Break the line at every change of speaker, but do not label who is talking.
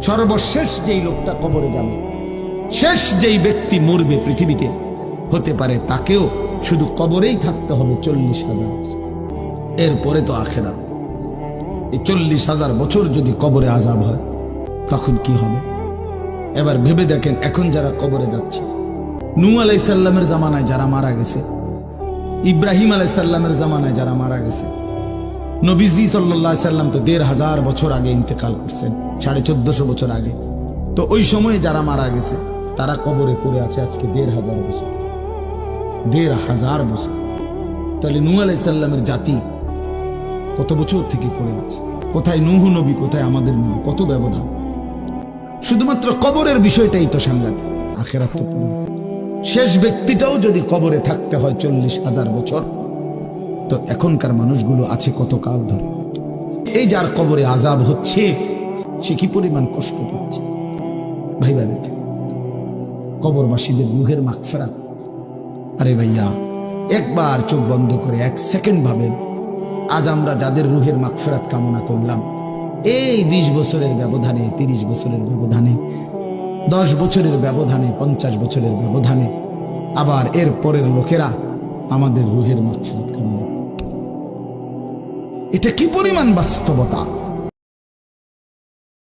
সর্বশেষ যেই লোকটা কবরে যাবে, শেষ যেই ব্যক্তি মরবে পৃথিবীতে হতে পারে, তাকেও শুধু কবরেই থাকতে হবে 40,000 বছর। এরপরে তো আখিরাত। এই 40,000 বছর যদি কবরে আযাব হয় তখন কি হবে? এবার ভেবে দেখেন, এখন যারা কবরে যাচ্ছে, নূহ আলাইহিস সালামের জামানায় যারা মারা গেছে, ইব্রাহিম আলাইহিস সালামের জামানায় যারা মারা গেছে, নবীজি সাল্লাল্লাহু আলাইহি সাল্লাম তো 1,500 বছর আগে ইন্তেকাল করছেন, 1450 বছর আগে। তো ওই সময়ে যারা মারা গেছে তারা কবরে পড়ে আছে আজকে 1,500 বছর, 1,500 বছর। তাহলে নূহ আলাইহিস সালামের জাতি কত বছর থেকে পড়ে আছে? কোথায় নূহ নবী, কোথায় আমাদের নবী? কত ব্যবধান! শুধুমাত্র কবরের বিষয়টাই তো সাংঘাতিক। আখিরাত তো পুরো। শেষ ব্যক্তিটাও যদি কবরে থাকতে হয় 40,000 বছর, তো এখনকার মানুষগুলো আছে কত কাল ধরে। এই যার কবরে আযাব হচ্ছে, সে কি পরিমাণ কষ্ট পাচ্ছে ভাইবা দেখে। কবরবাসীদের রূহের মাগফিরাত। আরে ভাইয়া, একবার চোখ বন্ধ করে 1 সেকেন্ড ভাবেন, আজ আমরা যাদের রূহের মাগফিরাত কামনা করলাম, এই 20 বছরের ব্যবধানে, 30 বছরের ব্যবধানে, 10 বছরের ব্যবধানে, 50 বছরের ব্যবধানে আবার এর পরের লোকেরা আমাদের রূহের মাগফিরাত কামনা। এটা কি পরিমাণ বাস্তবতা!